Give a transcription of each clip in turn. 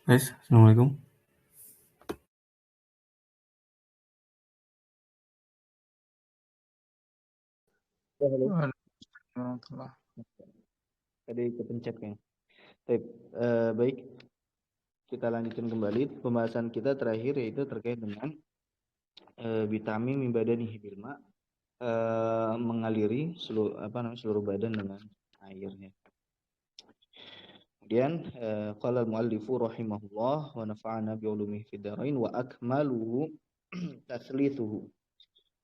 Guys, Assalamualaikum. Ya, halo. Waalaikumsalam. Tadi kepencet kayaknya. Baik, kita lanjutkan kembali pembahasan kita terakhir yaitu terkait dengan vitamin min badanihi bil ma, mengaliri seluruh badan dengan airnya. Kemudian qala al-muallifu rahimahullah wa nafa'ana bi ulumihi fid dharain wa akmaluhu taslithuhu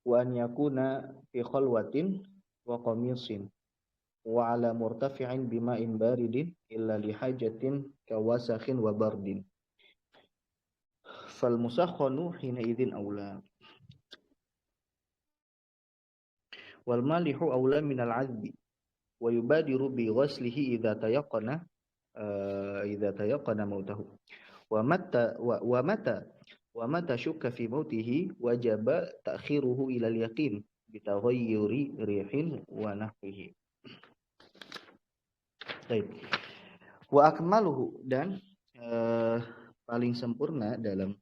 wa an yakuna fi khalwatin wa qamisin wa ala murtafi'in bima'in baridin illa lihajatin kawasakhin wa bardin fal musakhkhanu hina idzin aula wal malihu aula minal 'adbi wa yubadiru bi ghaslihi idza tayaqqana mautahu wa mata syukka fi mautihi wajaba ta'khiruhu ila al-yaqin bi taghayyuri rihin wa nahwihi. Baik. Wa akmaluhu, dan paling sempurna dalam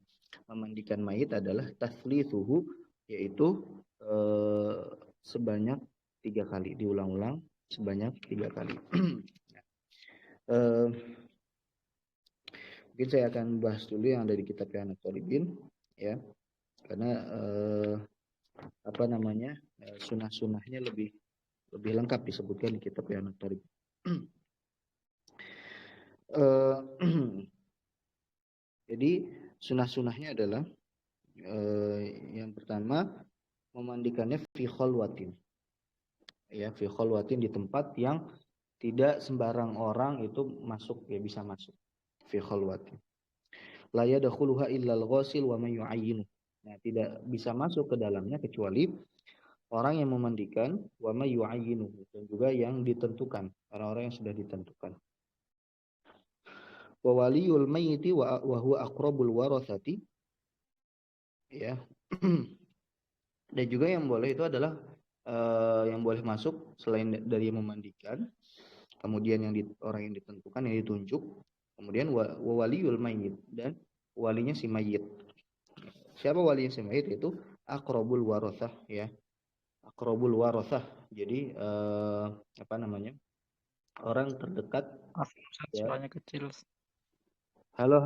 memandikan mayit adalah taslithuhu, yaitu sebanyak 3 kali, diulang-ulang sebanyak 3 kali. Mungkin saya akan bahas dulu yang ada di kitab Ihyanat Thalibin, ya, karena sunah-sunahnya lebih lengkap disebutkan di kitab Ihyanat Thalibin. Jadi sunah-sunahnya adalah yang pertama memandikannya fi khalwatin. Ya, fi khalwatin, di tempat yang tidak sembarang orang itu masuk, ya, bisa masuk. Fi khalwatin. La yadkhuluha illa al-ghasil wa man yu'ayyinu. Nah, tidak bisa masuk ke dalamnya kecuali orang yang memandikan, wa man yu'ayyinu, dan juga yang ditentukan, orang-orang yang sudah ditentukan. Wa waliyul mayyiti wa huwa aqrabul warathati, ya. Dan juga yang boleh itu adalah yang boleh masuk selain dari yang memandikan, kemudian orang yang ditentukan, yang ditunjuk, kemudian wa waliyul mayyit, dan walinya si mayit. Siapa walinya si mayit? Itu aqrabul warathah, ya. Aqrabul warathah. Jadi orang terdekat. Ya. Suaranya kecil. Halo.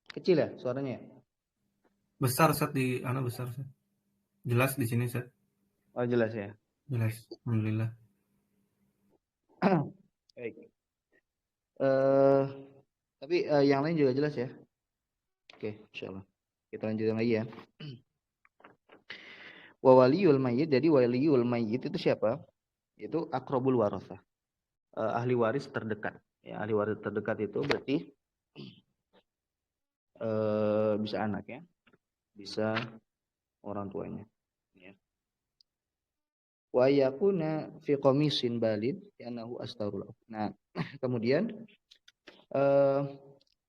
Kecil ya suaranya? Besar Ustaz di besar Ustaz. Jelas di sini Ustaz. Oh, jelas ya. Jelas. Alhamdulillah. Baik. Tapi yang lain juga jelas ya. Oke, insyaallah. Kita lanjutkan lagi ya. Wa waliyul mayyit, jadi waliyul mayyit itu siapa? Itu aqrabul warathah. Ahli waris terdekat. Ya, ahli waris terdekat itu berarti bisa anak, ya. Bisa orang tuanya, ya. Wa yakuna fi qamisin balid yanahu astarul. Nah, kemudian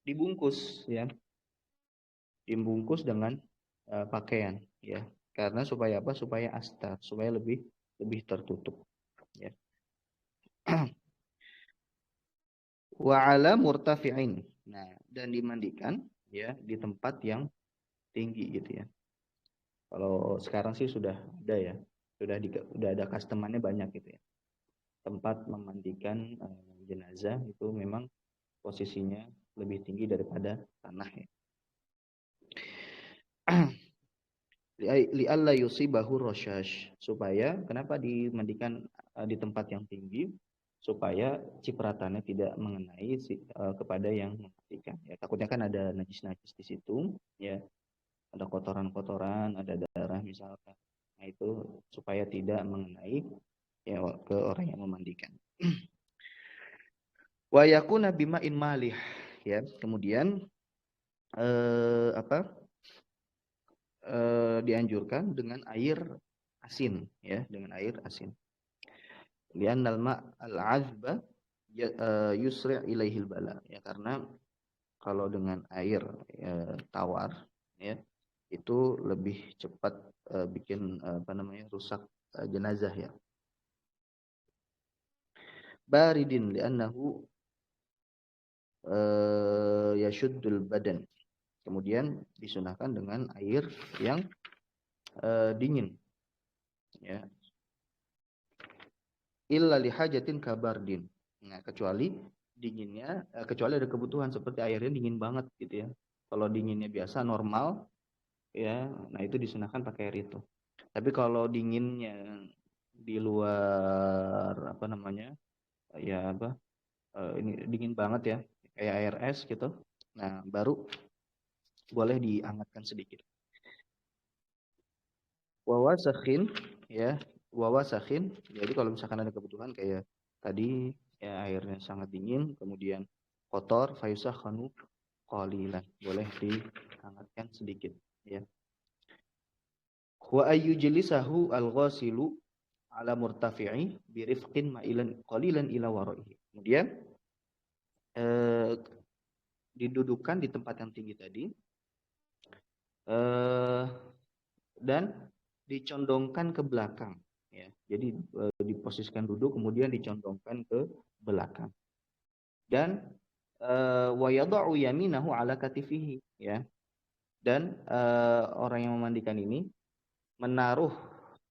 dibungkus, ya. Dibungkus dengan pakaian, ya. Karena supaya apa? Supaya astar, supaya lebih tertutup, ya. Wa ala murtafi'in. Nah, dan dimandikan, ya, di tempat yang tinggi, gitu ya. Kalau sekarang sih sudah ada, ya. Sudah ada customernya banyak, gitu ya. Tempat memandikan jenazah itu memang posisinya lebih tinggi daripada tanah, ya. Li'alla yusibahu rasyash, supaya kenapa dimandikan di tempat yang tinggi? Supaya cipratannya tidak mengenai kepada yang memandikan, ya. Takutnya kan ada najis-najis di situ, ya. Ada kotoran-kotoran, ada darah misalkan. Nah, itu supaya tidak mengenai, ya, ke orang yang memandikan. Wa yakuna bima'in malih, ya. Kemudian dianjurkan dengan air asin, ya, dengan air asin. Li'annal ma'al 'azba yusri' ilaihil bala, ya, karena kalau dengan air tawar, ya, itu lebih cepat bikin rusak jenazah, ya. Baridin li'annahu yashuddul badan. Kemudian disunahkan dengan air yang dingin, ya. Illa lihajatin kabardin. Nah, kecuali dinginnya, kecuali ada kebutuhan seperti airnya dingin banget gitu ya. Kalau dinginnya biasa normal, ya, nah itu disunahkan pakai air itu. Tapi kalau dinginnya di luar apa namanya, ya apa, ini dingin banget ya, kayak air es gitu. Nah, baru boleh dihangatkan sedikit. Wawasakhin, ya, wawasakhin. Jadi kalau misalkan ada kebutuhan kayak tadi, ya airnya sangat dingin, kemudian kotor, fayusakhanu qalilan, boleh dihangatkan sedikit, ya. Wa ayyujlisahu al-ghasilu ala murtafi'i birifqin ma'ilan qalilan ila wara'ihi. Kemudian didudukan di tempat yang tinggi tadi, dan dicondongkan ke belakang, ya. Jadi diposisikan duduk kemudian dicondongkan ke belakang. Dan wa yada'u yaminahu ala katifihi, ya. Dan orang yang memandikan ini menaruh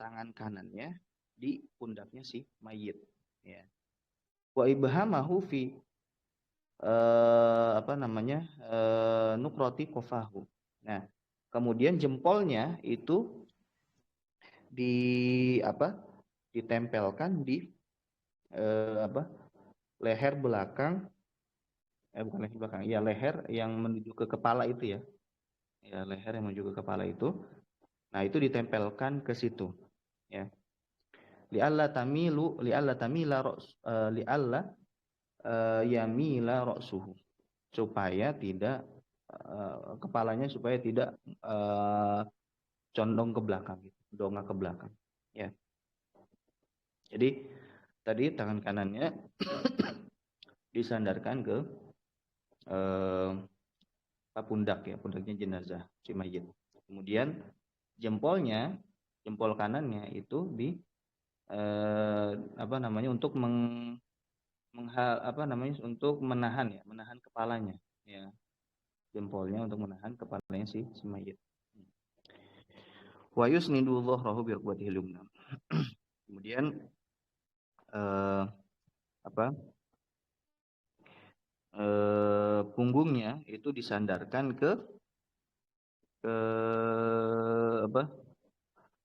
tangan kanannya di pundaknya si mayit, ya. Wa ibhamahu fi apa namanya, nukroti kofahu. Nah, kemudian jempolnya itu ditempelkan di apa, leher belakang, bukan leher belakang, ya leher yang menuju ke kepala itu, ya leher yang menuju ke kepala itu. Nah, itu ditempelkan ke situ, ya. Li'alla yamila ra'suhu, supaya tidak kepalanya supaya tidak condong ke belakang, dongak ke belakang, ya. Jadi tadi tangan kanannya disandarkan ke pundak, ya, pundaknya jenazah si mayit. Kemudian jempol kanannya itu di apa namanya, untuk untuk menahan kepalanya, ya. Jempolnya untuk menahan kepalanya si mayit. Wa yusnidu dhahrahu bi rukbatihil yumna. Kemudian punggungnya itu disandarkan ke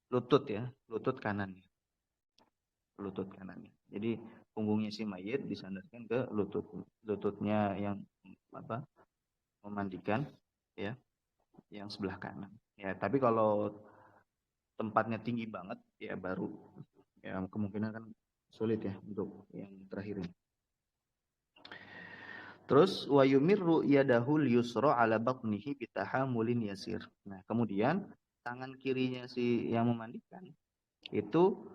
lutut, ya, lutut kanannya. Jadi punggungnya si mayit disandarkan ke lututnya yang memandikan, ya, yang sebelah kanan. Ya, tapi kalau tempatnya tinggi banget, ya baru, ya kemungkinan kan sulit, ya, untuk yang terakhir ini. Terus wa yumirru yadahul yusra ala batnihi bitahamulin yasir. Nah, kemudian tangan kirinya si yang memandikan itu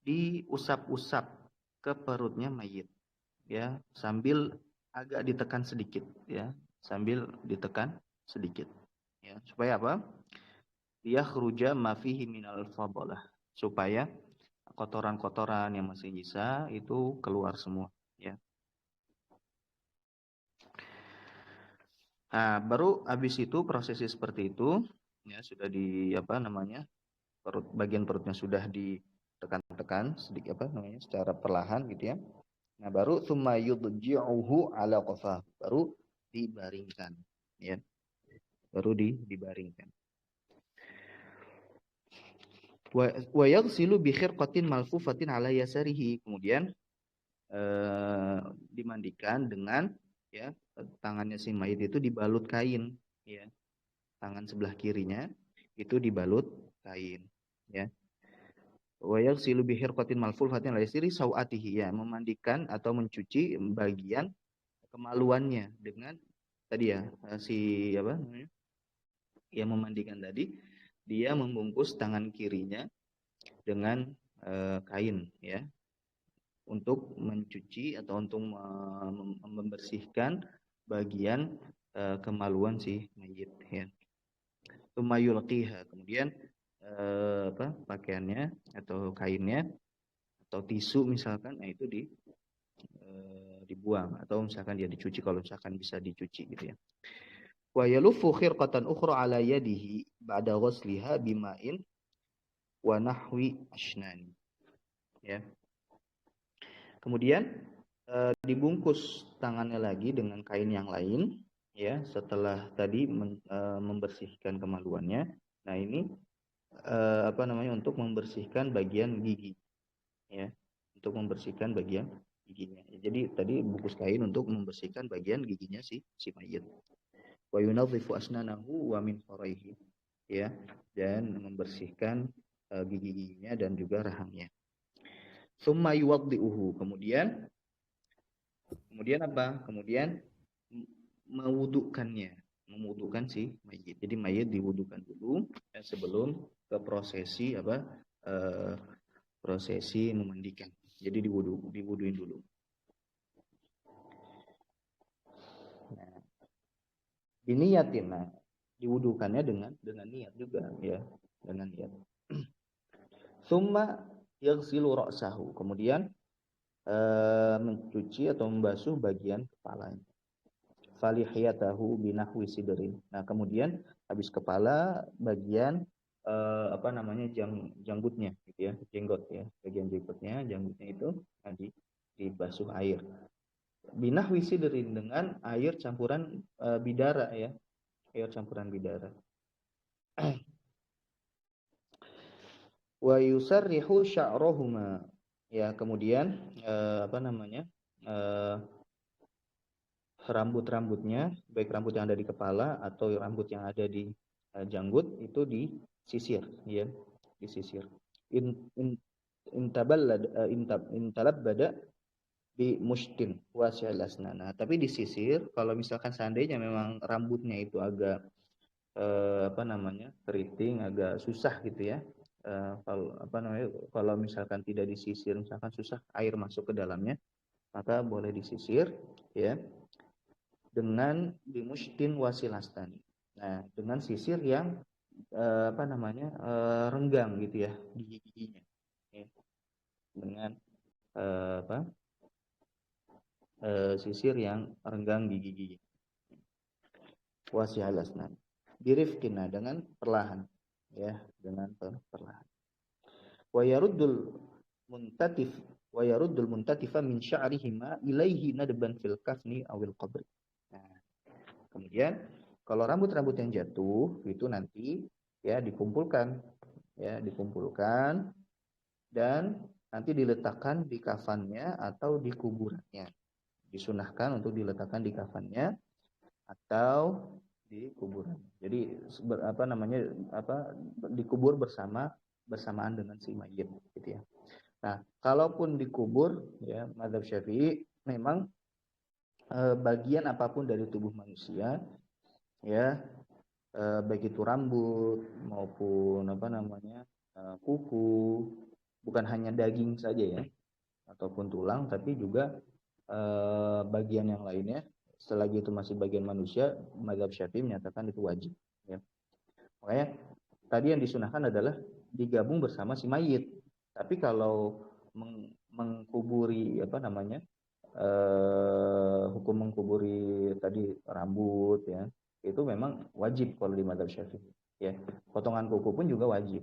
diusap-usap ke perutnya mayit, ya, sambil agak ditekan sedikit, ya, ya, supaya apa? Dia khruja ma fihi minal fadalah, supaya kotoran-kotoran yang masih sisa itu keluar semua, ya. Nah, baru habis itu prosesi seperti itu, ya, sudah di bagian perutnya sudah ditekan-tekan sedikit secara perlahan gitu, ya. Nah, baru tsumma yudji'uhu ala qafah, baru dibaringkan, ya. Dibaringkan. Wa yaghsilu bi khirqatin malfufatin ala yasarihi, kemudian dimandikan dengan, ya, tangannya si mayit itu dibalut kain, ya. Tangan sebelah kirinya itu dibalut kain, ya. Wa yaghsilu bi khirqatin malfufatin ala yasari sawatihi, ya, memandikan atau mencuci bagian kemaluannya dengan tadi, ya, si yang memandikan tadi, dia membungkus tangan kirinya dengan kain, ya, untuk mencuci atau untuk membersihkan bagian kemaluan si mayit, ya. Tumayulqiha, kemudian pakaiannya atau kainnya atau tisu misalkan, nah itu dibuang atau misalkan dia dicuci kalau misalkan bisa dicuci gitu ya. Wa yaluffu khirqatan ukhra ala yadihi ba'da ghusliha bima'in wa nahwi ashnani. Ya. Kemudian dibungkus tangannya lagi dengan kain yang lain ya setelah tadi membersihkan kemaluannya. Nah, ini untuk membersihkan bagian gigi ya. Untuk membersihkan bagian giginya. Jadi tadi bungkus kain untuk membersihkan bagian giginya si mayit. Wa yunadhifu asnanahu wa min faraihi ya, dan membersihkan gigi-giginya dan juga rahangnya. Summa yuwaddi'uhu, kemudian apa? Kemudian mewudukan si mayit. Jadi mayit diwudukan dulu ya, sebelum ke prosesi prosesi memandikan. Jadi diwuduin dulu. Nah, diniyatin, nah, diwudukannya dengan niat juga ya, dengan niat. Summa yaghsilu ra'sahu, kemudian mencuci atau membasuh bagian kepalanya. Falihiyatahu binahwi sidrin. Nah, kemudian habis kepala bagian janggutnya gitu ya, jenggot ya, bagian janggutnya itu dibasuh air. Binahwi sidrin, dengan air campuran bidara ya, air campuran bidara. Wa yusarrihu sya'rahuma, ya, kemudian rambut-rambutnya, baik rambut yang ada di kepala atau rambut yang ada di janggut itu disisir ya, disisir. Intalab bada bi mushtin wasilasna. Nah, tapi disisir kalau misalkan seandainya memang rambutnya itu agak keriting, agak susah gitu ya. Kalau misalkan tidak disisir, misalkan susah air masuk ke dalamnya, maka boleh disisir ya dengan bimushtin wasilastani. Nah, dengan sisir yang renggang gitu ya di giginya ya. Dengan sisir yang renggang di gigi. Wasilasnan birifkina, dengan perlahan ya, dengan perlahan. Wa yaruddul muntatifa min sya'rihima ilaihi nadban fil kafni awil qabri. Nah, kemudian kalau rambut-rambut yang jatuh itu nanti ya dikumpulkan dan nanti diletakkan di kafannya atau di kuburannya. Disunahkan untuk diletakkan di kafannya atau di kuburan. Jadi dikubur bersamaan dengan si mayit gitu ya. Nah, kalaupun dikubur ya, mazhab Syafi'i memang bagian apapun dari tubuh manusia ya, baik itu rambut maupun kuku, bukan hanya daging saja ya ataupun tulang, tapi juga bagian yang lainnya selagi itu masih bagian manusia, mazhab Syafi'i menyatakan itu wajib ya. Makanya tadi yang disunahkan adalah digabung bersama si mayit. Tapi kalau mengkuburi hukum mengkuburi tadi rambut ya, itu memang wajib kalau di mazhab Syafi'i ya. Potongan kuku pun juga wajib.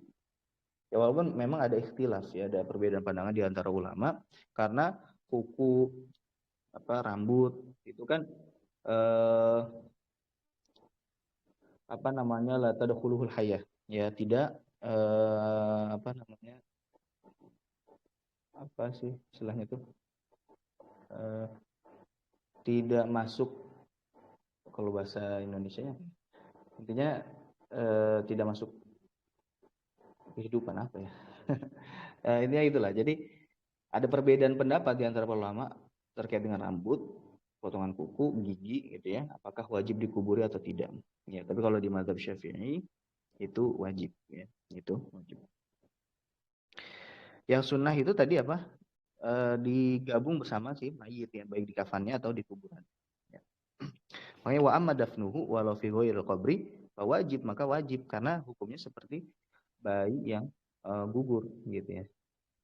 Ya, walaupun memang ada ikhtilaf ya, ada perbedaan pandangan di antara ulama, karena kuku rambut itu kan la tadkhuluhul hayah ya, tidak istilahnya itu tidak masuk, kalau bahasa Indonesianya intinya tidak masuk kehidupan apa ya. Intinya itulah. Jadi ada perbedaan pendapat di antara ulama terkait dengan rambut, potongan kuku, gigi gitu ya, apakah wajib dikuburi atau tidak. Ya, tapi kalau di mazhab Syafi'i itu wajib ya, itu wajib. Yang sunnah itu tadi digabung bersama si mayit ya, baik di kafannya atau di kuburan. Ya. Makanya wa amma dafnuhu walau fi ghairil qabri wajib, maka wajib karena hukumnya seperti bayi yang gugur gitu ya.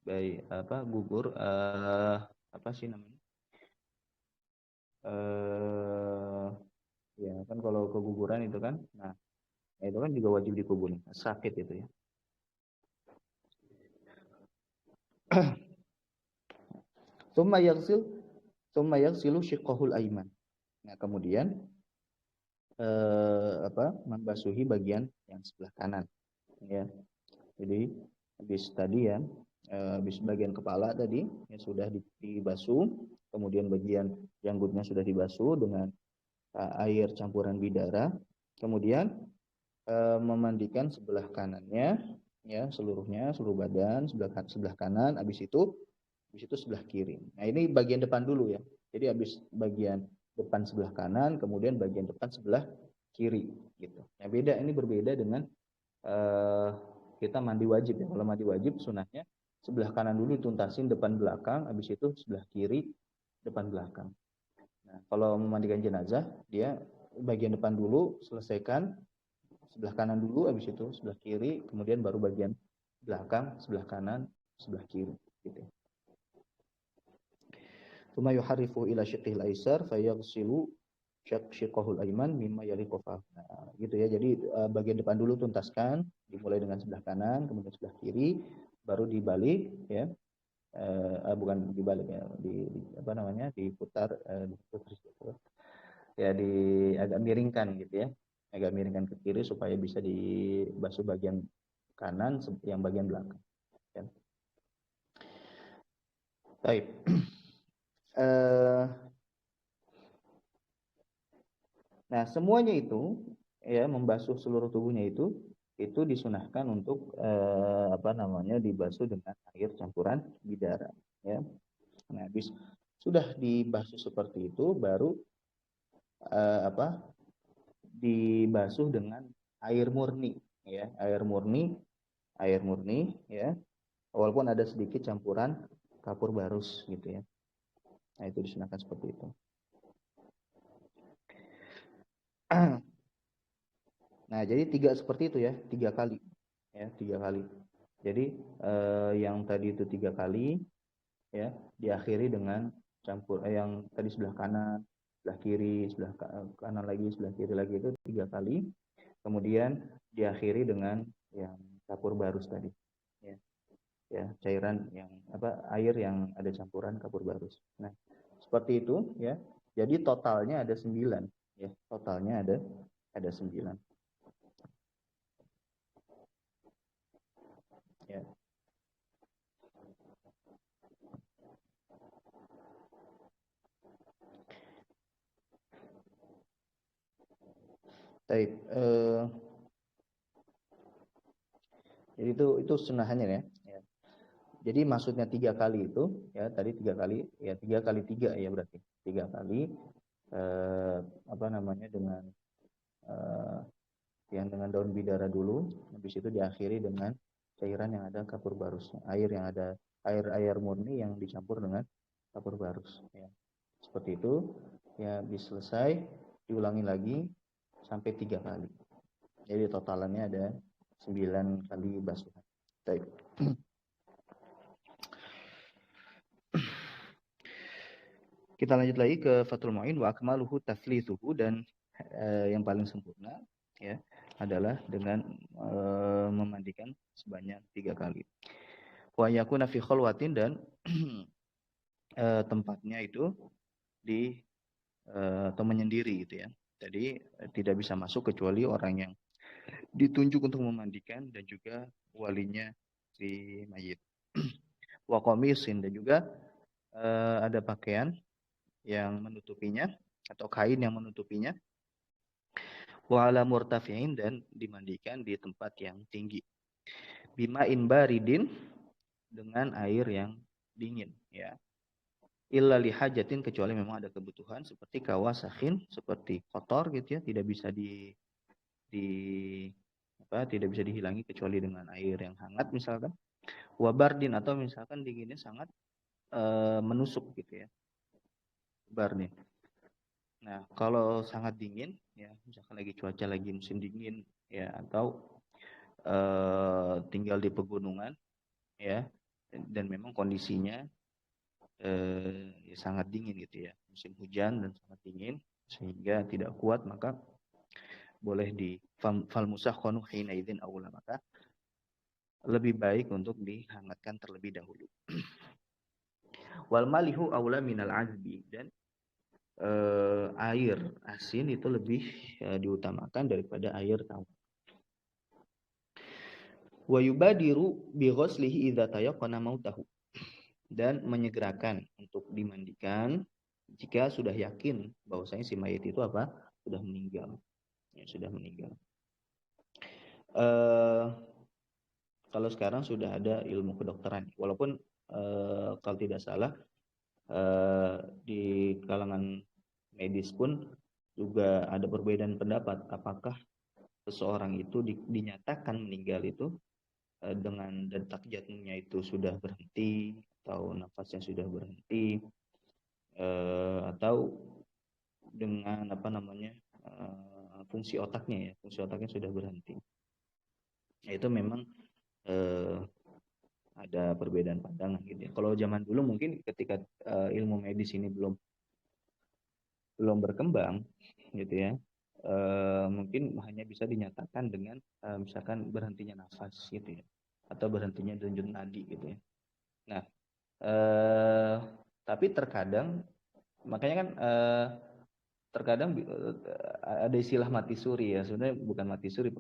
Bayi gugur kan kalau keguguran itu kan, nah itu kan juga wajib dikubur, sakit itu ya. Tsumma yaghsilu shiqqahul aiman. Nah, kemudian membasuhi bagian yang sebelah kanan ya. Jadi habis tadi ya, habis bagian kepala tadi ya sudah dibasuh, kemudian bagian janggutnya sudah dibasuh dengan air campuran bidara, kemudian memandikan sebelah kanannya ya, seluruhnya, seluruh badan, sebelah kanan, habis itu sebelah kiri. Nah, ini bagian depan dulu ya. Jadi habis bagian depan sebelah kanan, kemudian bagian depan sebelah kiri gitu. Nah, ini berbeda dengan kita mandi wajib ya. Kalau mandi wajib sunahnya sebelah kanan dulu tuntasin depan belakang, habis itu sebelah kiri depan belakang. Nah, kalau memandikan jenazah dia bagian depan dulu selesaikan, sebelah kanan dulu, habis itu sebelah kiri, kemudian baru bagian belakang, sebelah kanan, sebelah kiri gitu. Tsumma yuharrifu ila syiqqihil aisar fayaghsilu syiqqahul aiman mimma yaliqu. Nah, gitu ya. Jadi bagian depan dulu tuntaskan, dimulai dengan sebelah kanan, kemudian sebelah kiri, baru dibalik ya. Bukan dibalik ya, diputar ya, agak miringkan gitu ya. Agak miringkan ke kiri supaya bisa dibasuh bagian kanan yang bagian belakang. Ya. Baik. Nah, semuanya itu ya, membasuh seluruh tubuhnya itu disunahkan untuk dibasuh dengan air campuran bidara ya. Nah, habis sudah dibasuh seperti itu baru dibasuh dengan air murni ya, air murni ya. Walaupun ada sedikit campuran kapur barus gitu ya. Nah, itu disunahkan seperti itu. Nah, jadi seperti itu ya, 3 kali. Ya, 3 kali. Jadi yang tadi itu 3 kali ya, diakhiri dengan yang tadi sebelah kanan, sebelah kiri, sebelah kanan lagi, sebelah kiri lagi, itu 3 kali. Kemudian diakhiri dengan yang kapur barus tadi. Ya. Ya, cairan yang air yang ada campuran kapur barus. Nah, seperti itu ya. Jadi totalnya ada 9 ya. Totalnya ada 9. Ya. Baik, jadi itu sunahannya ya. Jadi maksudnya 3 kali itu ya, tadi 3 kali ya, 3 kali 3 ya, berarti 3 kali dengan yang dengan daun bidara dulu, habis itu diakhiri dengan cairan yang ada kapur barus, air yang ada air murni yang dicampur dengan kapur barus ya. Seperti itu ya, habis selesai diulangi lagi sampai 3 kali. Jadi totalannya ada 9 kali basuhan. Baik. Kita lanjut lagi ke Fathul Mu'in. Wa akmaluhu tathlithuhu, dan yang paling sempurna ya adalah dengan memandikan sebanyak 3 kali. Wa yakuna fi khalwatin, dan tempatnya itu atau menyendiri gitu ya. Jadi tidak bisa masuk kecuali orang yang ditunjuk untuk memandikan dan juga walinya si mayit. Wa qamisin, dan juga ada pakaian yang menutupinya atau kain yang menutupinya. Wa ala murtafi'in, dan dimandikan di tempat yang tinggi. Bima'in baridin, dengan air yang dingin ya. Illa lihajatin, kecuali memang ada kebutuhan seperti kawasakhin, seperti kotor gitu ya, tidak bisa tidak bisa dihilangi kecuali dengan air yang hangat misalkan. Wabardin, atau misalkan dinginnya sangat menusuk gitu ya. Bardin. Nah, kalau sangat dingin ya, misalkan lagi cuaca lagi musim dingin ya, atau tinggal di pegunungan ya, dan memang kondisinya ya sangat dingin gitu ya, musim hujan dan sangat dingin sehingga tidak kuat, maka boleh di fal musakhkhanu hina idzin aula, maka lebih baik untuk dihangatkan terlebih dahulu. Wal malihu aula minal azbi, dan air asin itu lebih diutamakan daripada air tawar. Wa yubadiru bi ghuslihi idza tayaqqana mautahu, dan menyegerakan untuk dimandikan jika sudah yakin bahwasanya si mayit itu apa? Sudah meninggal. Ya, sudah meninggal. Kalau sekarang sudah ada ilmu kedokteran, walaupun kalau tidak salah di kalangan medis pun juga ada perbedaan pendapat apakah seseorang itu dinyatakan meninggal itu dengan detak jantungnya itu sudah berhenti atau nafasnya sudah berhenti, atau dengan fungsi otaknya sudah berhenti. Itu memang ada perbedaan pandangan gitu ya. Kalau zaman dulu mungkin ketika ilmu medis ini belum berkembang gitu ya, mungkin hanya bisa dinyatakan dengan misalkan berhentinya nafas gitu ya, atau berhentinya denyut nadi gitu ya. Nah, tapi terkadang makanya kan terkadang ada istilah mati suri ya, sebenarnya bukan mati suri,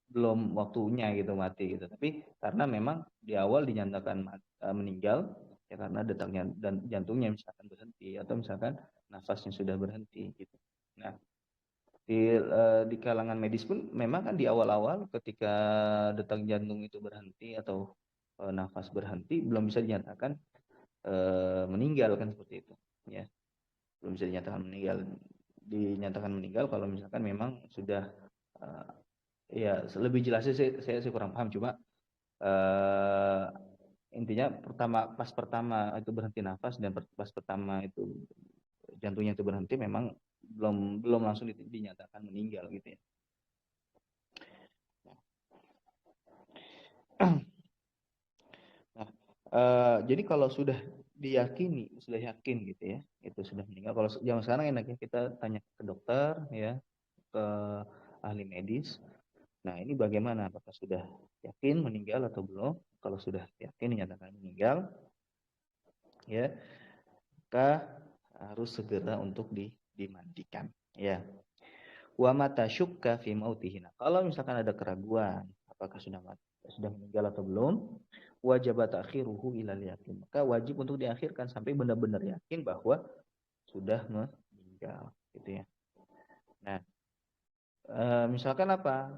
belum waktunya gitu mati gitu, tapi karena memang di awal dinyatakan meninggal ya karena detaknya dan jantungnya misalkan berhenti atau misalkan nafasnya sudah berhenti gitu. Nah, di kalangan medis pun memang kan di awal-awal ketika detak jantung itu berhenti atau nafas berhenti belum bisa dinyatakan meninggal kan, seperti itu ya, belum bisa dinyatakan meninggal kalau misalkan memang sudah ya lebih jelasnya saya kurang paham, cuma intinya pas pertama itu berhenti nafas dan pas pertama itu jantungnya itu berhenti memang belum langsung dinyatakan meninggal gitu ya. Nah, jadi kalau sudah yakin gitu ya, itu sudah meninggal. Kalau zaman sekarang enaknya kita tanya ke dokter ya, ke ahli medis. Nah, ini bagaimana? Apakah sudah yakin meninggal atau belum? Kalau sudah yakin dinyatakan meninggal, ya, maka harus segera untuk dimandikan. Ya. Wa mata syukka fi mautihi. Kalau misalkan ada keraguan apakah sudah meninggal atau belum, wajib ta'khiruhu ilal yakin. Maka wajib untuk diakhirkan sampai benar-benar yakin bahwa sudah meninggal, gitu ya. Nah, misalkan apa?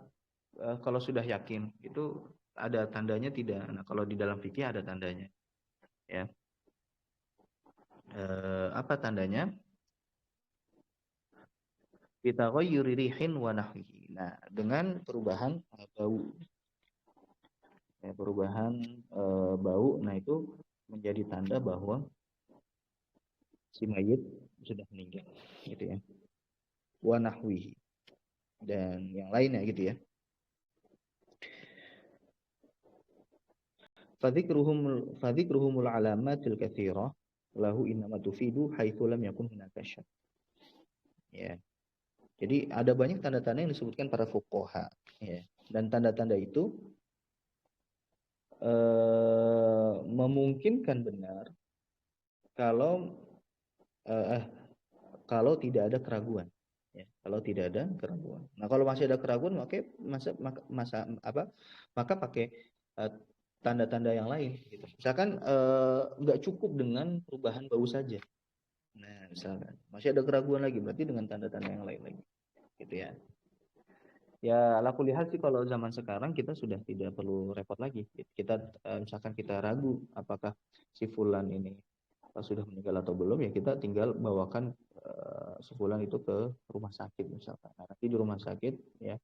Kalau sudah yakin itu ada tandanya tidak? Nah, kalau di dalam fikih ada tandanya. Ya. Apa tandanya? Bitaghayyuri rihin wa nahwihi. Nah, dengan perubahan bau. Ya, perubahan bau, nah itu menjadi tanda bahwa si mayit sudah meninggal, gitu ya. Wa nahwihi, dan yang lainnya gitu ya. Fadzikruhumul alamatil katsirah lahu innama tufidu haitsu lam yakun hunaka syak. Ya. Jadi ada banyak tanda-tanda yang disebutkan para fuqaha, ya. Dan tanda-tanda itu memungkinkan benar kalau kalau tidak ada keraguan. Ya, kalau tidak ada keraguan. Nah, kalau masih ada keraguan, maka pakai tanda-tanda yang lain. Gitu. Misalkan nggak cukup dengan perubahan bau saja. Nah, misalkan masih ada keraguan lagi, berarti dengan tanda-tanda yang lain lagi, gitu ya. Ya, ala kulli hal sih kalau zaman sekarang kita sudah tidak perlu repot lagi. Kita misalkan kita ragu apakah si fulan ini sudah meninggal atau belum, ya kita tinggal bawakan si fulan itu ke rumah sakit misalkan. Nah, nanti di rumah sakit ya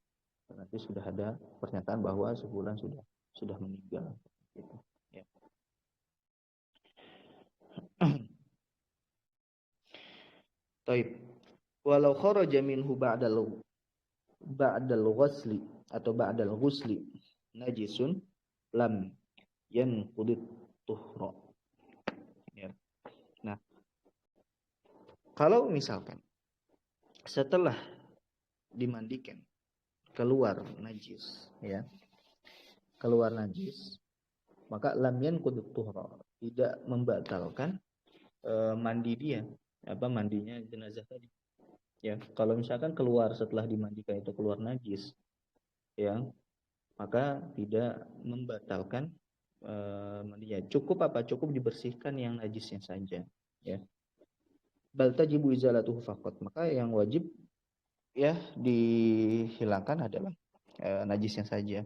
nanti sudah ada pernyataan bahwa si fulan sudah meninggal gitu ya. Taib. Walau kharaja minhu ba'dal ghusli atau ba'dal ghusli najisun lam yanqudit tuhra. Ya. Nah, kalau misalkan setelah dimandikan keluar najis, ya. Keluar najis, maka lam yanqudut tuhra, tidak membatalkan mandi dia, mandinya jenazah tadi. Ya, kalau misalkan keluar setelah dimandikan itu keluar najis, ya, maka tidak membatalkan mandinya. Cukup Cukup dibersihkan yang najisnya saja, ya. Bal tajibu izalatuhu faqat. Maka yang wajib ya dihilangkan adalah najisnya saja.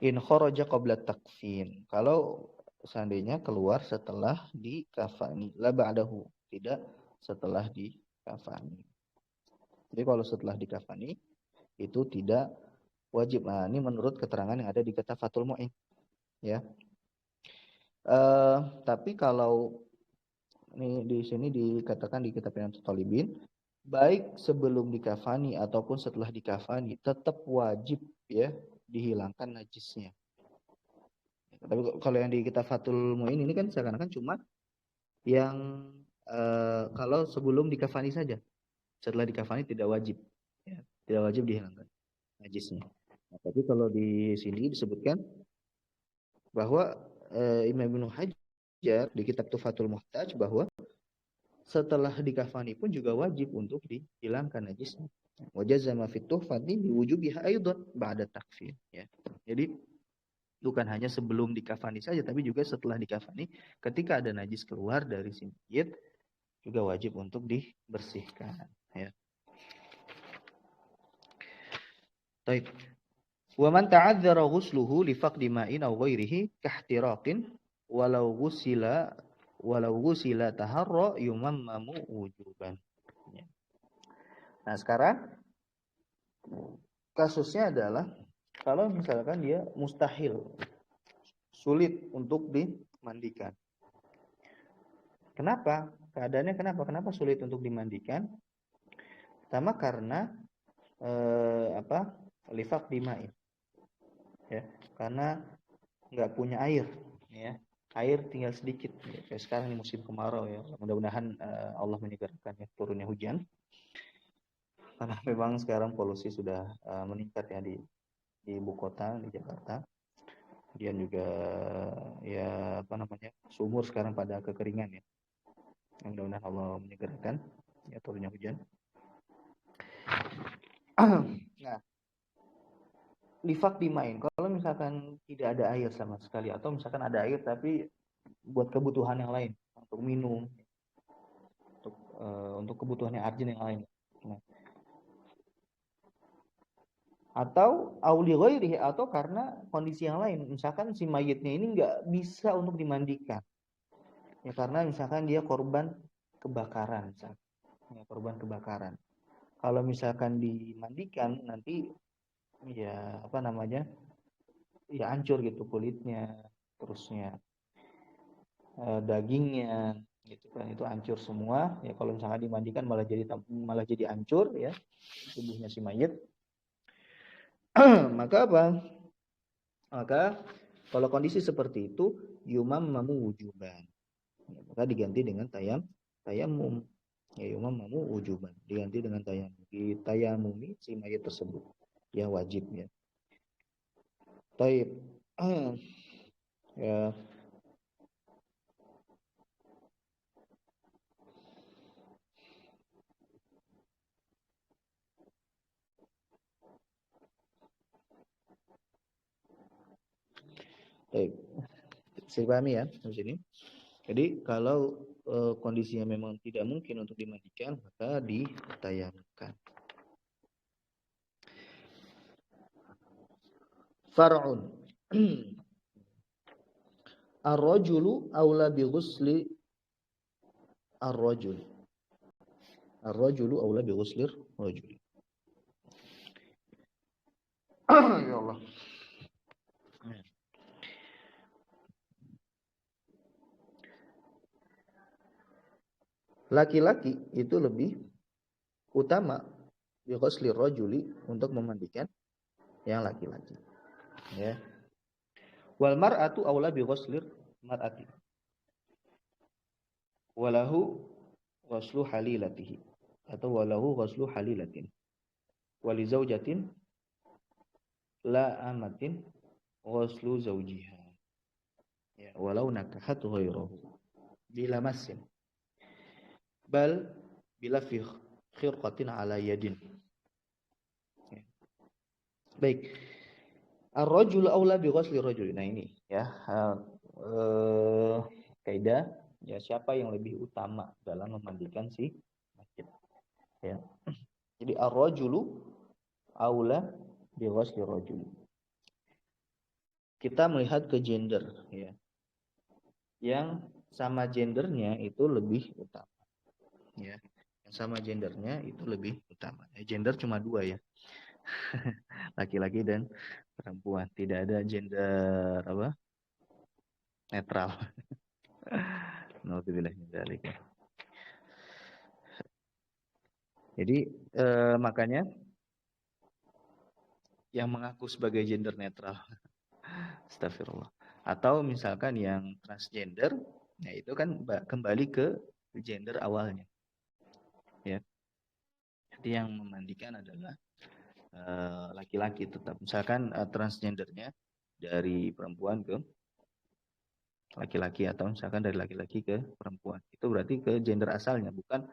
In kharaja qabla takfin. Kalau seandainya keluar setelah dikafani, la ba'dahu, tidak setelah dikafani. Jadi kalau setelah dikafani itu tidak wajib. Nah, ini menurut keterangan yang ada di kitab Fathul Mu'in, ya. Tapi kalau ini di sini dikatakan di kitab Minhajul Thalibin, baik sebelum dikafani ataupun setelah dikafani tetap wajib ya dihilangkan najisnya. Tapi kalau yang di kitab Fathul Mu'in ini kan seakan-akan cuma yang kalau sebelum dikafani saja, setelah dikafani tidak wajib, ya, tidak wajib dihilangkan najisnya. Nah, tapi kalau di sini disebutkan bahwa Imam Ibnu Hajar di kitab Tuhfatul Muhtaj bahwa setelah dikafani pun juga wajib untuk dihilangkan najisnya. Wajazama fit tuhfati biwujubiha aidan ba'da takfir, ya. Jadi bukan hanya sebelum dikafani saja, tapi juga setelah dikafani ketika ada najis keluar dari si mayit juga wajib untuk dibersihkan, ya. Baik. Wa man ta'adzara ghusluhu li faqdi ma'in aw ghairihi kahtiraqin walau ghusila taharra yumammamu wujuban. Nah, sekarang kasusnya adalah kalau misalkan dia mustahil, sulit untuk dimandikan. Kenapa? Keadaannya kenapa? Kenapa sulit untuk dimandikan? Pertama karena lifaq dima'in. Ya, karena nggak punya air, ya. Air tinggal sedikit, ya. Kayak sekarang ini musim kemarau, ya. Mudah-mudahan Allah menyegerakan ya turunnya hujan. Karena memang sekarang polusi sudah meningkat ya di ibu kota, di Jakarta. Kemudian juga ya sumur sekarang pada kekeringan, ya. Mudah-mudahan Allah menyegerakan ya turunnya hujan. Nah, lifak dimain. Kalau misalkan tidak ada air sama sekali, atau misalkan ada air tapi buat kebutuhan yang lain, untuk minum, untuk kebutuhan yang urgent yang lain. Nah, atau auli ghairihi, atau karena kondisi yang lain, misalkan si mayitnya ini nggak bisa untuk dimandikan, ya, karena misalkan dia korban kebakaran, misalkan. Ya, korban kebakaran. Kalau misalkan dimandikan nanti ya ya hancur gitu kulitnya, terusnya dagingnya gitu kan, itu hancur semua ya. Kalau misalkan dimandikan malah jadi hancur ya tubuhnya si mayit. Maka kalau kondisi seperti itu yumammamu wujuban, ya, maka diganti dengan tayamum. Ya, yumammamu wujuban diganti dengan tayamum. Ditayamumi si mayit tersebut ya wajib, ya. Taib. Ya. Taib. Saya pahami ya di sini. Jadi kalau kondisinya memang tidak mungkin untuk dimandikan, maka ditayamumkan. Far'un. Ar-rajulu aula bi ghusli ar-rajul. Ar-rajulu aula bi ghusli ar-rajul. Ya Allah. Laki-laki itu lebih utama bi ghusli ar-rajuli, untuk memandikan yang laki-laki. Ya. Wal mar'atu aula bi ghusli mar'ati. Walahu ghuslu halilatihi, atau walahu ghuslu halilatin. wali zaujatin la amatin ghuslu zaujiha. Ya, walau nakahat ghairahu bila masin. Bal bila fi khirqatin ala yadin. Ya. Baik. Ar-rajul aula bi ghusli rajul. Nah ini ya kaidah ya, siapa yang lebih utama dalam memandikan si mayit. Ya. Jadi ar-rajulu aula bi ghusli rajul. Kita melihat ke gender ya. Yang sama gendernya itu lebih utama. Ya. Yang sama gendernya itu lebih utama. Gender cuma dua ya. Laki-laki dan perempuan. Tidak ada gender apa? Netral. Nauzubillah min dzalik. Jadi makanya yang mengaku sebagai gender netral, astagfirullah, atau misalkan yang transgender, nah itu kan kembali ke gender awalnya, ya. Jadi yang memandikan adalah laki-laki tetap. Misalkan transgendernya dari perempuan ke laki-laki, atau misalkan dari laki-laki ke perempuan, itu berarti ke gender asalnya, bukan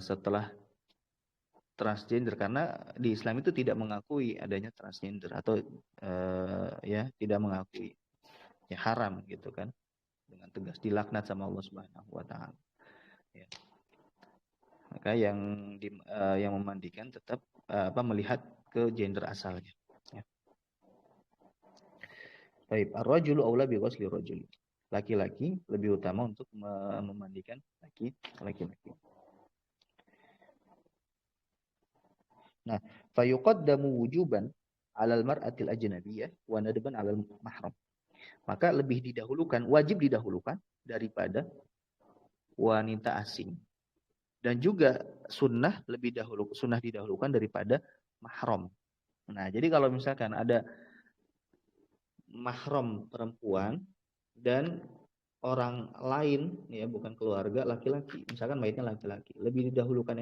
setelah transgender, karena di Islam itu tidak mengakui adanya transgender atau ya tidak mengakui, ya haram gitu kan, dengan tegas dilaknat sama Allah Subhanahu wa taala. Ya. Maka yang memandikan tetap melihat ke gender asalnya. Ya. Baik, ar-rajulu aula bi ghusli rajul. Laki-laki lebih utama untuk memandikan laki-laki. Nah, fayuqaddamu wujuban 'alal mar'atil ajnabiyyah wa nadban 'alal mahram. Maka lebih didahulukan, wajib didahulukan daripada wanita asing. Dan juga sunnah didahulukan daripada mahram. Nah, jadi kalau misalkan ada mahram perempuan dan orang lain, ya bukan keluarga, laki-laki, misalkan mayitnya laki-laki, lebih didahulukan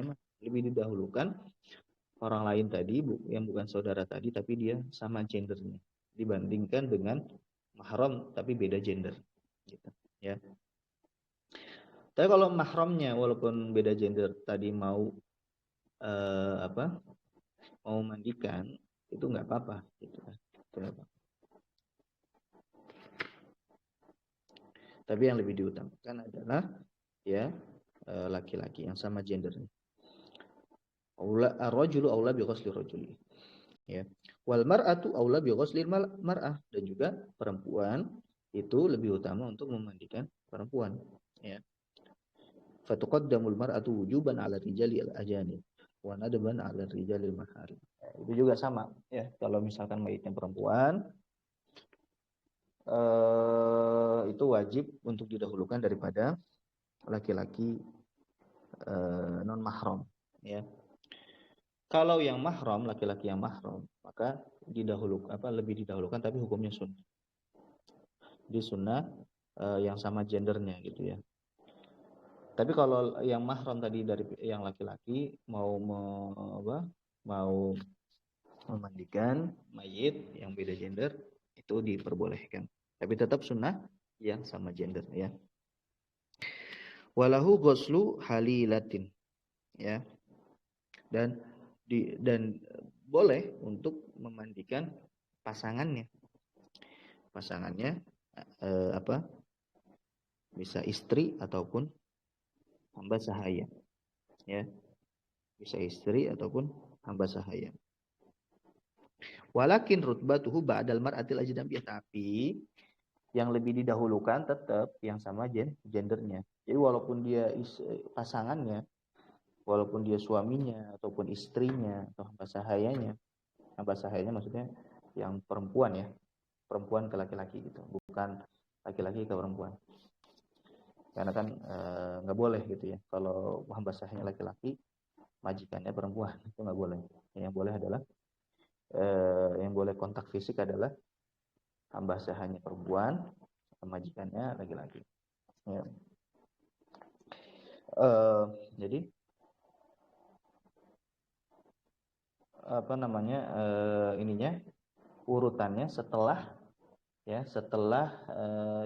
orang lain tadi yang bukan saudara tadi tapi dia sama gendernya dibandingkan dengan mahram tapi beda gender gitu ya. Tapi kalau mahramnya walaupun beda gender tadi mau mau mandikan, itu nggak apa-apa gitu kan. Tapi yang lebih diutamakan adalah ya laki-laki yang sama gendernya. Ar-rajulu aula bi ghusli rajuli. Ya. Wal mar'atu aula bi ghusli mar'ah, dan juga perempuan itu lebih utama untuk memandikan perempuan, ya. Fatuqaddamul mar'atu wujuban 'ala rijali al-ajanib wa nadban 'ala rijalil maharim. Itu juga sama, ya. Kalau misalkan mayitnya perempuan, itu wajib untuk didahulukan daripada laki-laki non mahram, ya. Kalau yang mahram, laki-laki yang mahram, maka lebih didahulukan, tapi hukumnya sunnah. Di sunnah yang sama gendernya gitu ya. Tapi kalau yang mahram tadi dari yang laki-laki mau memandikan mayit yang beda gender, itu diperbolehkan. Tapi tetap sunnah yang sama gender ya. Walahu ghuslu halilatin, ya. Dan boleh untuk memandikan pasangannya. Bisa istri ataupun hamba sahaya, ya. Bisa istri ataupun hamba sahaya. Walakin rutbatuhu ba'dal mar'atil ajnabiyyah, tapi yang lebih didahulukan tetap yang sama gendernya. Jadi walaupun dia pasangannya, walaupun dia suaminya ataupun istrinya atau hamba sahayanya maksudnya yang perempuan ya, perempuan ke laki-laki gitu, bukan laki-laki ke perempuan. Karena kan nggak boleh gitu ya, kalau hamba sahayanya laki-laki, majikannya perempuan, itu nggak boleh. Yang boleh kontak fisik adalah hamba sahayanya perempuan, majikannya laki-laki. Ya. Jadi ininya urutannya setelah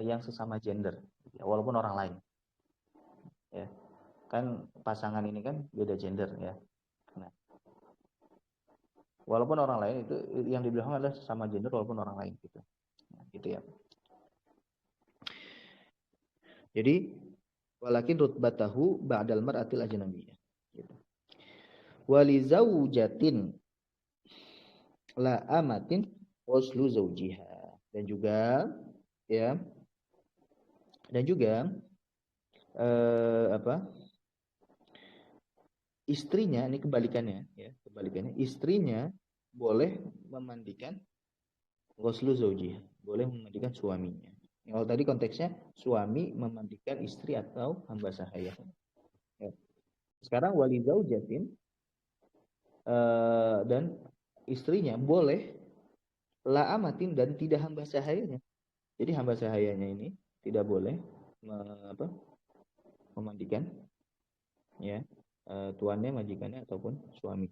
yang sesama gender, ya, walaupun orang lain, ya kan pasangan ini kan beda gender ya. Nah, walaupun orang lain itu yang dibilang adalah sesama gender walaupun orang lain gitu, nah, gitu ya. Jadi walakin rutbatahu ba'dal mar'atil ajnabiyah. Gitu. Wali zaujatin la amatin waslu zaujiha. Dan juga ya, dan juga istrinya, ini kebalikannya ya, istrinya boleh memandikan waslu zaujiha, boleh memandikan suaminya. Kalau tadi konteksnya suami memandikan istri atau hamba sahaya. Ya. Sekarang wali zaujatin dan istrinya boleh la amatin dan tidak hamba sahayanya. Jadi hamba sahayanya ini tidak boleh memandikan ya tuannya, majikannya ataupun suami.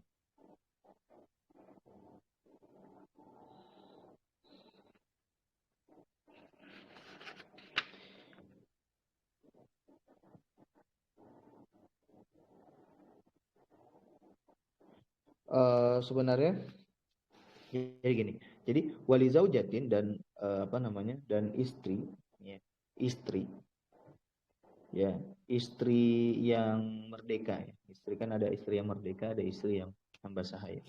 Sebenarnya jadi gini. Jadi wali zaujatin dan dan istri ya, istri yang merdeka ya. Istri kan ada istri yang merdeka, ada istri yang hamba sahaya.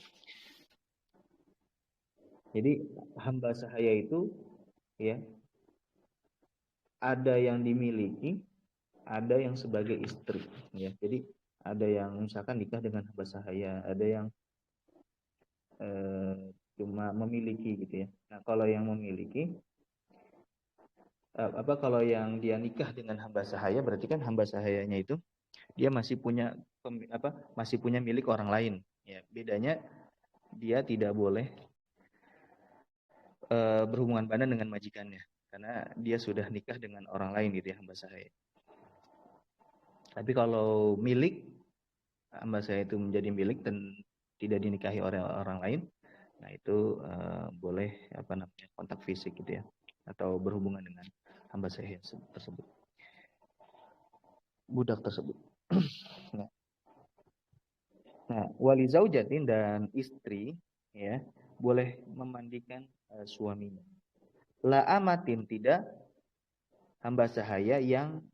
Jadi hamba sahaya itu ya ada yang dimiliki, ada yang sebagai istri ya. Jadi ada yang misalkan nikah dengan hamba sahaya, ada yang cuma memiliki gitu ya. Nah, kalau yang memiliki kalau yang dia nikah dengan hamba sahaya, berarti kan hamba sahayanya itu dia masih punya milik orang lain ya. Bedanya dia tidak boleh berhubungan badan dengan majikannya karena dia sudah nikah dengan orang lain gitu ya, hamba sahaya. Tapi kalau milik hamba sahaya itu menjadi milik dan tidak dinikahi oleh orang lain, nah itu boleh kontak fisik gitu ya, atau berhubungan dengan hamba sahaya tersebut, budak tersebut. Nah, wali zaujatin dan istri ya boleh memandikan suaminya. La amatin, tidak hamba sahaya yang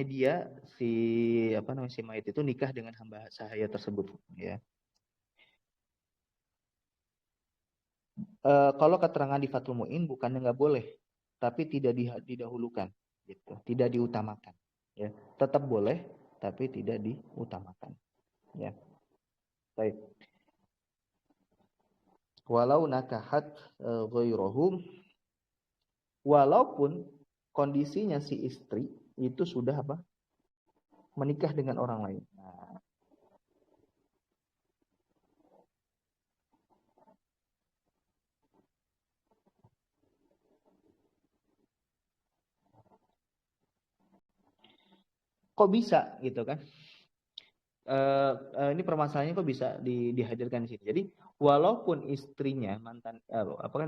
dia si mayit itu nikah dengan hamba sahaya tersebut ya. Kalau keterangan di Fathul Mu'in bukannya nggak boleh, tapi tidak didahulukan gitu, tidak diutamakan ya. Tetap boleh tapi tidak diutamakan ya. Baik. Walau nakahat ghairahum, walaupun kondisinya si istri itu sudah menikah dengan orang lain. Nah, kok bisa gitu kan? Ini permasalahannya kok bisa dihadirkan di sini. Jadi walaupun istrinya mantan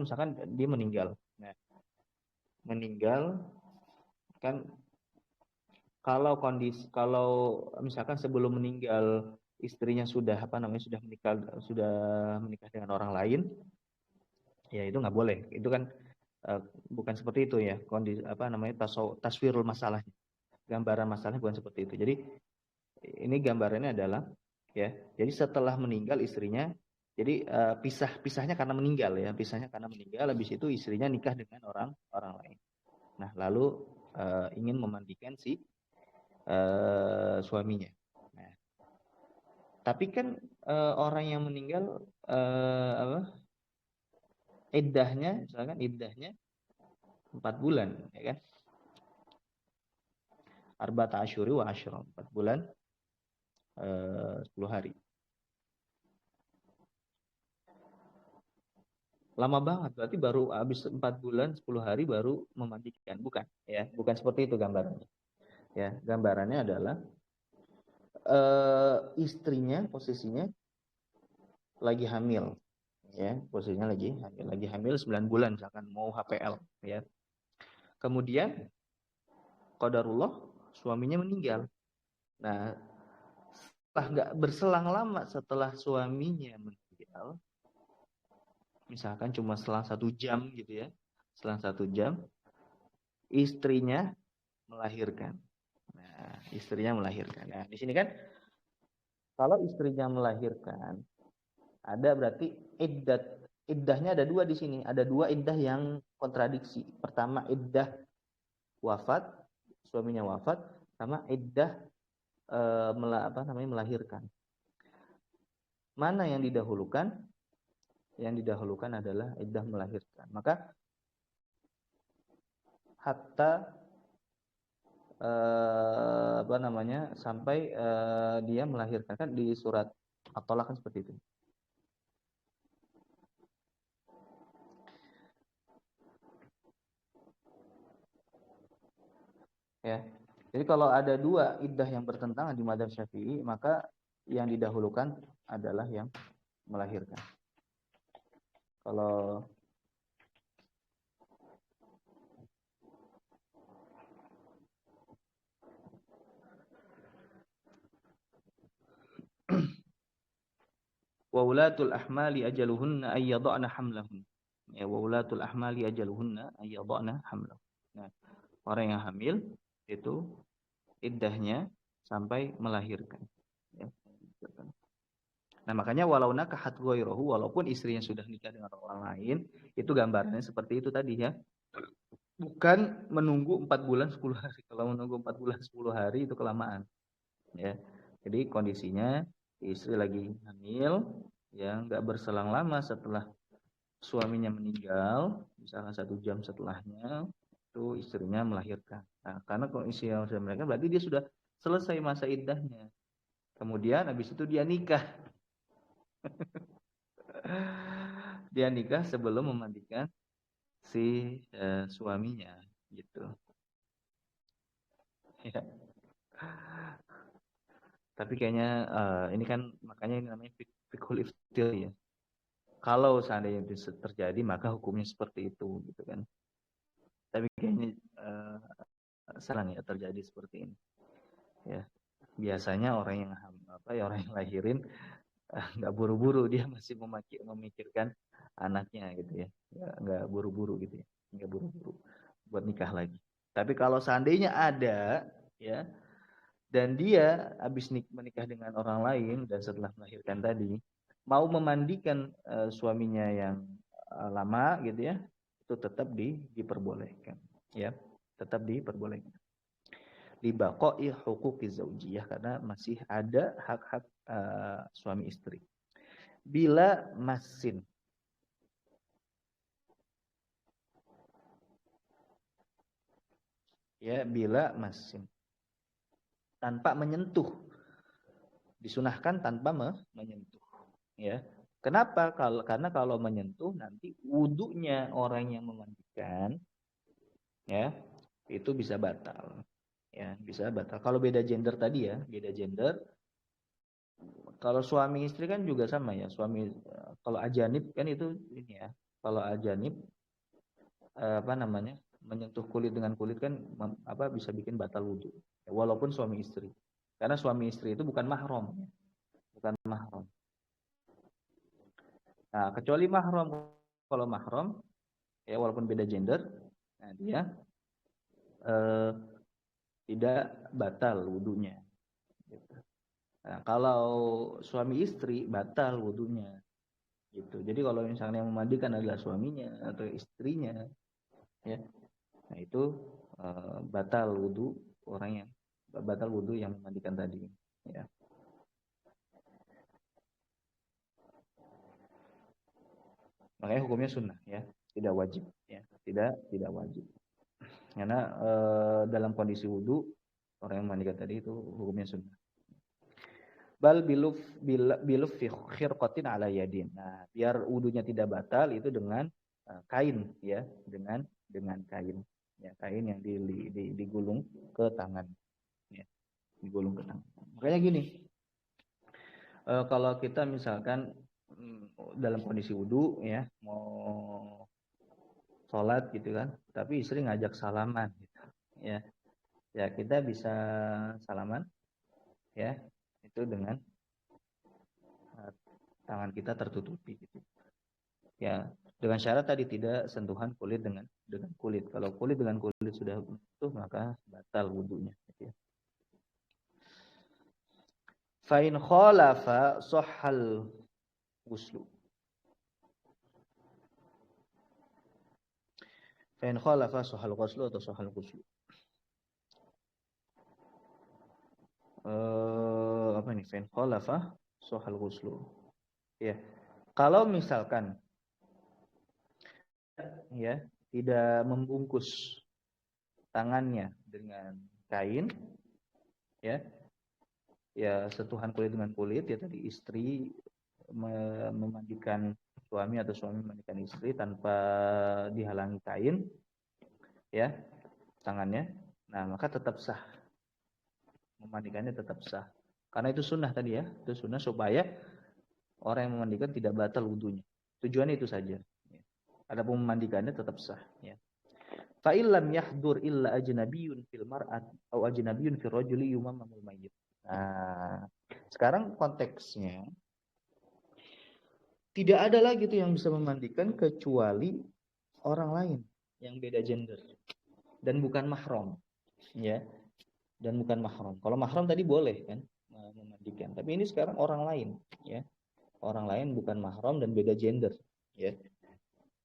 misalkan dia meninggal. Nah, meninggal kan kalau misalkan sebelum meninggal istrinya sudah sudah menikah dengan orang lain, ya itu nggak boleh. Itu kan bukan seperti itu ya. Kondisi taswirul masalahnya. Gambaran masalahnya bukan seperti itu. Jadi ini gambarannya adalah ya. Jadi setelah meninggal istrinya, jadi pisahnya karena meninggal ya. Pisahnya karena meninggal, habis itu istrinya nikah dengan orang lain. Nah, lalu ingin memandikan si suaminya. Nah, tapi kan orang yang meninggal iddahnya, misalkan iddahnya 4 bulan, ya kan? Arba'ata asyhuri wa asyra, 4 bulan 10 hari. Lama banget, berarti baru habis 4 bulan 10 hari baru memandikan, bukan ya? Bukan seperti itu gambarannya. Ya, gambarannya adalah istrinya posisinya lagi hamil, ya, posisinya lagi hamil 9 bulan misalkan mau HPL, ya. Kemudian qadarullah suaminya meninggal. Nah, setelah nggak berselang lama setelah suaminya meninggal, misalkan cuma selang 1 jam gitu ya, selang 1 jam istrinya melahirkan. Nah, istrinya melahirkan. Nah, di sini kan kalau istrinya melahirkan, ada berarti iddahnya ada 2 di sini. Ada 2 iddah yang kontradiksi. Pertama iddah wafat, suaminya wafat, sama iddah melahirkan. Mana yang didahulukan? Yang didahulukan adalah iddah melahirkan. Maka hatta sampai dia melahirkan, kan di surat At-Thalaq kan seperti itu. Ya. Jadi kalau ada 2 iddah yang bertentangan di madzhab Syafi'i, maka yang didahulukan adalah yang melahirkan. Kalau wa ulatul ahmali ajaluhunna ay yad'na hamlahun. Ya, wa ulatul ahmali ajaluhunna ay yad'na hamlahun. Nah, orang yang hamil itu iddahnya sampai melahirkan. Ya. Nah, makanya walau nakahat ghairahu, walaupun istrinya sudah nikah dengan orang lain, itu gambarannya seperti itu tadi ya. Bukan menunggu 4 bulan 10 hari. Kalau menunggu 4 bulan 10 hari itu kelamaan. Ya. Jadi kondisinya istri lagi hamil, ya, nggak berselang lama setelah suaminya meninggal, misalnya 1 jam setelahnya itu istrinya melahirkan. Nah, karena kalau istrinya sudah melahirkan, berarti dia sudah selesai masa iddahnya. Kemudian habis itu dia nikah. Dia nikah sebelum memandikan si suaminya, gitu. Ya. Tapi kayaknya ini kan makanya ini namanya fiqhul iftil ya. Kalau seandainya itu terjadi maka hukumnya seperti itu, gitu kan. Tapi kayaknya jarang ya terjadi seperti ini. Ya, biasanya orang yang orang yang lahirin nggak buru-buru, dia masih memikirkan anaknya gitu ya, nggak buru-buru gitu ya, nggak buru-buru buat nikah lagi. Tapi kalau seandainya ada ya, dan dia habis menikah dengan orang lain dan setelah melahirkan tadi mau memandikan suaminya yang lama gitu ya, itu tetap diperbolehkan ya, tetap diperbolehkan. Libaqai huquqi zaujiyah, karena masih ada hak-hak suami istri. Bila masin, ya, bila masin, tanpa menyentuh, disunahkan tanpa menyentuh, ya. Kenapa? Karena kalau menyentuh nanti wudunya orang yang memandikan, ya, itu bisa batal, ya, bisa batal. Kalau beda gender tadi ya, beda gender. Kalau suami istri kan juga sama ya, suami kalau ajanib kan itu ini ya, kalau ajanib menyentuh kulit dengan kulit kan bisa bikin batal wudhu, walaupun suami istri, karena suami istri itu bukan mahram, bukan mahram. Nah, kecuali mahram, kalau mahram ya walaupun beda gender, nah dia tidak batal wudhunya. Nah, kalau suami istri batal wudhunya, gitu. Jadi kalau misalnya yang memandikan adalah suaminya atau istrinya, ya, nah itu batal wudhu orang yang batal wudhu yang memandikan tadi, ya. Makanya hukumnya sunnah ya, tidak wajib ya, tidak wajib. Karena dalam kondisi wudhu orang yang memandikan tadi itu hukumnya sunnah. Bal biluf fi khirqatin ala yadin. Nah, biar wudunya tidak batal itu dengan kain ya, dengan kain. Ya, kain yang digulung ke tangan. Ya, digulung ke tangan. Makanya gini, Kalau kita misalkan dalam kondisi wudu ya, mau sholat gitu kan, tapi istri ngajak salaman gitu, ya, ya kita bisa salaman ya, itu dengan tangan kita tertutupi gitu, ya, dengan syarat tadi tidak sentuhan kulit dengan kulit. Kalau kulit dengan kulit sudah menyentuh maka batal wudunya. Gitu ya. Fa'in khalafa sahhal ghuslu. Fa'in khalafa sahhal ghuslu atau sahhal ghuslu. Apa nih? Fa'in khalafa sahhal ghuslu. Ya. Kalau misalkan ya tidak membungkus tangannya dengan kain, ya, ya sentuhan kulit dengan kulit, ya tadi istri memandikan suami atau suami memandikan istri tanpa dihalangi kain, ya, tangannya, nah maka tetap sah, memandikannya tetap sah, karena itu sunnah tadi ya, itu sunnah supaya orang yang memandikan tidak batal wudunya, tujuannya itu saja. Adapun memandikannya tetap sah, ya. Fa illam yahdur illa ajnabiyyun fil mar'at atau ajnabiyyun fil rajuli yumamul mayyit. Nah, sekarang konteksnya tidak ada lagi tuh yang bisa memandikan kecuali orang lain yang beda gender dan bukan mahram, ya, dan bukan mahram. Kalau mahram tadi boleh kan memandikan, tapi ini sekarang orang lain, ya, orang lain bukan mahram dan beda gender, ya.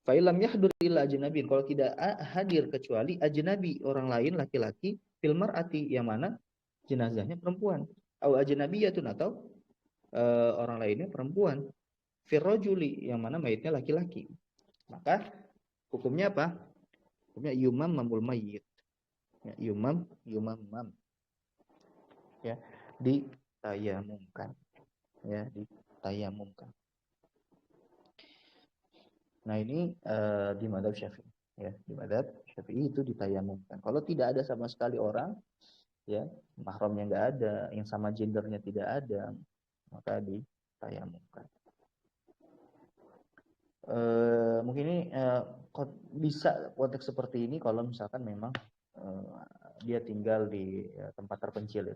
Fa'ilam yahdur illa ajnabin, kalau tidak hadir kecuali ajnabi, orang lain laki-laki, fil mar'ati, yang mana jenazahnya perempuan, au ajnabiyatun, atau orang lainnya perempuan, fir rajuli, yang mana mayitnya laki-laki, maka hukumnya apa? Hukumnya yumam mamul mayyit, ya, yumam mam, ya, ditayamumkan, ya, ditayamumkan. Nah ini di madzhab Syafi'i, ya, di madzhab Syafi'i itu ditayamumkan. Kalau tidak ada sama sekali orang, ya, mahramnya nggak ada, yang sama gendernya tidak ada, maka ditayamumkan. Mungkin ini bisa konteks seperti ini kalau misalkan memang dia tinggal di tempat terpencil,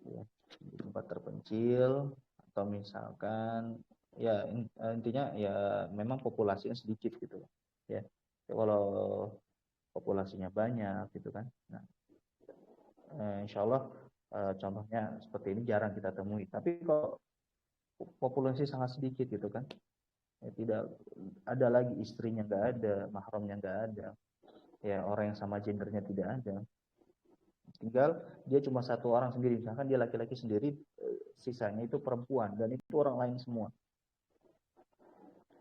ya, di tempat terpencil, atau misalkan ya intinya ya memang populasinya sedikit gitu, ya. Kalau populasinya banyak gitu kan, nah insya Allah contohnya seperti ini jarang kita temui. Tapi kalau populasi sangat sedikit gitu kan, ya, tidak ada lagi istrinya, nggak ada mahramnya, nggak ada, ya, orang yang sama gendernya tidak ada, tinggal dia cuma satu orang sendiri, misalkan dia laki-laki sendiri, sisanya itu perempuan dan itu orang lain semua,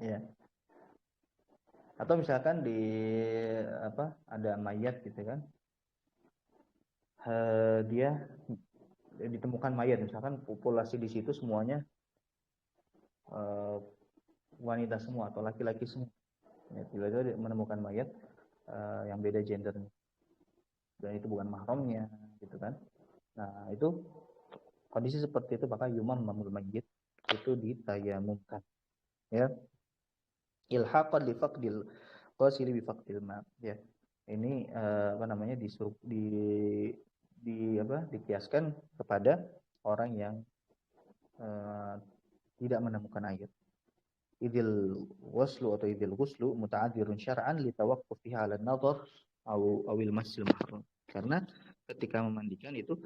ya. Atau misalkan di apa, ada mayat gitu kan, dia ditemukan mayat, misalkan populasi di situ semuanya wanita semua atau laki-laki semua, ya, tiba-tiba menemukan mayat yang beda gendernya dan itu bukan mahramnya gitu kan. Nah itu kondisi seperti itu maka yumam mamul mayyit itu ditayamumkan, ya, ilhaqan li faqdil qasili bi faqdil ma, ya. Ini apa namanya, disuruh di apa, dikiaskan kepada orang yang tidak menemukan air. Idil waslu atau idil ghuslu muta'adzirun syar'an li tawaqqufiha 'ala an-nadhar awil masil mahram. Karena ketika memandikan itu,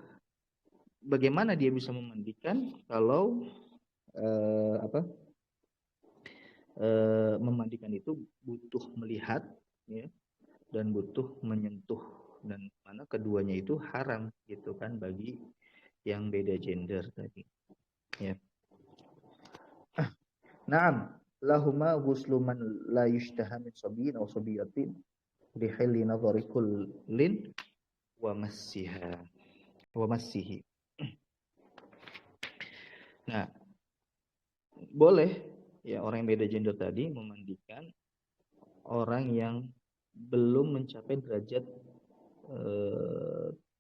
bagaimana dia bisa memandikan kalau apa, memandikan itu butuh melihat, ya, dan butuh menyentuh, dan mana keduanya itu haram gitu kan bagi yang beda gender tadi, ya. Naam, lahuma ghuslu man la yushtaha min sabiyin aw sabiyatin bi hilli nadhari kullin wa massihi. Nah, boleh ya orang yang beda gender tadi memandikan orang yang belum mencapai derajat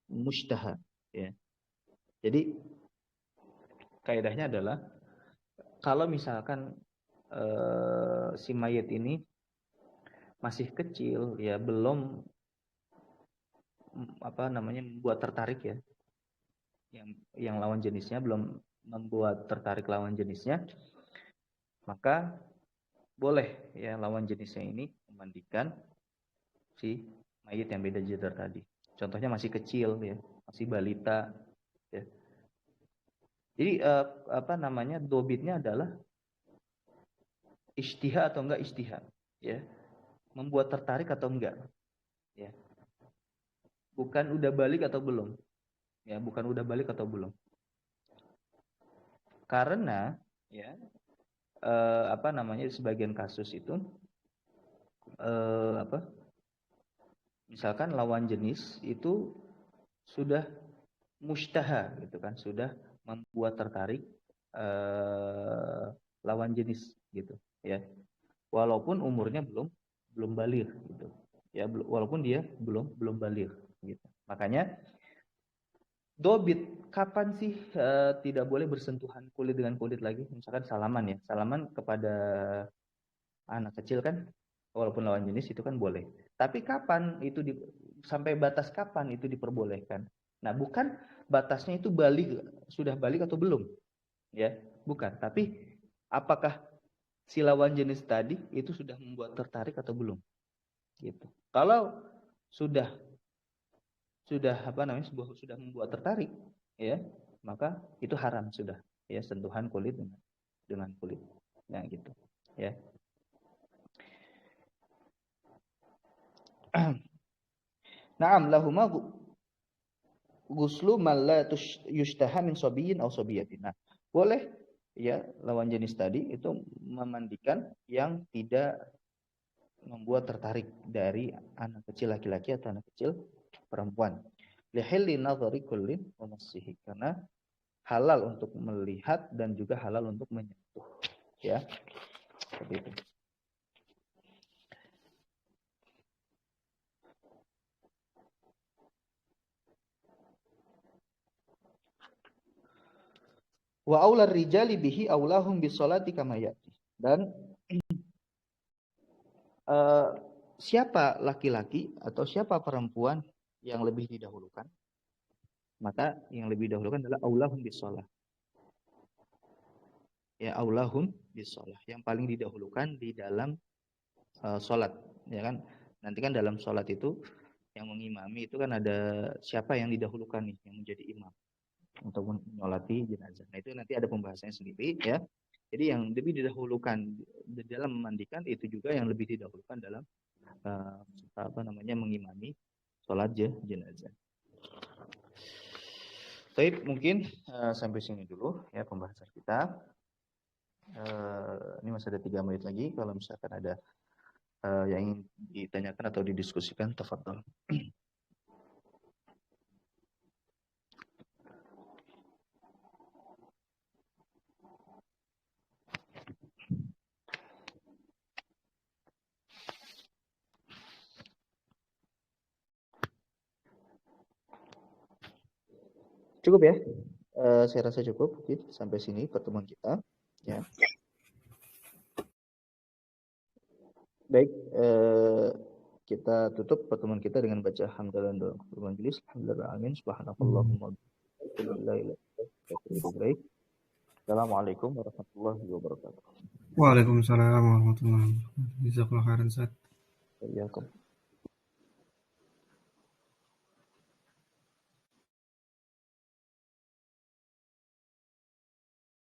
mushtaha, ya. Jadi kaidahnya adalah kalau misalkan si mayit ini masih kecil, ya belum membuat tertarik ya, yang lawan jenisnya belum membuat tertarik lawan jenisnya, maka boleh ya lawan jenisnya ini memandikan si mayit yang beda gender tadi. Contohnya masih kecil ya, masih balita ya. Jadi dobitnya adalah istiha atau enggak istiha ya. Membuat tertarik atau enggak ya. Bukan udah balik atau belum. Ya, bukan udah balik atau belum. Karena ya sebagian kasus itu misalkan lawan jenis itu sudah mustaha gitu kan, sudah membuat tertarik lawan jenis gitu ya, walaupun umurnya belum baligh gitu ya, walaupun dia belum baligh gitu. Makanya dobit kapan sih tidak boleh bersentuhan kulit dengan kulit lagi, misalkan salaman ya, salaman kepada anak kecil kan walaupun lawan jenis itu kan boleh, tapi kapan itu sampai batas kapan itu diperbolehkan. Nah, bukan batasnya itu sudah balik atau belum ya, bukan, tapi apakah si lawan jenis tadi itu sudah membuat tertarik atau belum gitu. Kalau sudah membuat tertarik ya, maka itu haram sudah ya, sentuhan kulit dengan kulit ya gitu ya. Na'am lahuma ghuslu man la yushtaha min sabiyyin aw sabiyatin. Nah, boleh ya lawan jenis tadi itu memandikan yang tidak membuat tertarik dari anak kecil laki-laki atau anak kecil perempuan. Lihilli nadhari kullin wa massihi, karena halal untuk melihat dan juga halal untuk menyentuh ya. Seperti itu. Wa aular rijali bihi aulahum bisolati kama yati. Dan siapa laki-laki atau siapa perempuan yang lebih didahulukan? Maka yang lebih didahulukan adalah aulahum bisolah. Ya, aulahum bisolah. Yang paling didahulukan di dalam sholat, ya kan? Nanti kan dalam sholat itu yang mengimami itu kan ada siapa yang didahulukan nih, yang menjadi imam untuk menyolati jenazah. Nah, itu nanti ada pembahasannya sendiri ya. Jadi yang lebih didahulukan di dalam memandikan itu juga yang lebih didahulukan dalam mengimami sholat jenazah. Baik, mungkin sampai sini dulu ya pembahasan kita. Ini masih ada 3 menit lagi. Kalau misalkan ada yang ingin ditanyakan atau didiskusikan, tafadhol. Cukup ya? Saya rasa cukup. Oke, sampai sini pertemuan kita. Ya. Baik, kita tutup pertemuan kita dengan baca hamdalah dan doa majelis. Alhamdulillah, amin. Subhanakallahumma wa bihamdika. Assalamualaikum warahmatullahi wabarakatuh. Waalaikumsalam warahmatullahi wabarakatuh. Jazakallahu khairan, Ustaz. Waalaikumsalam.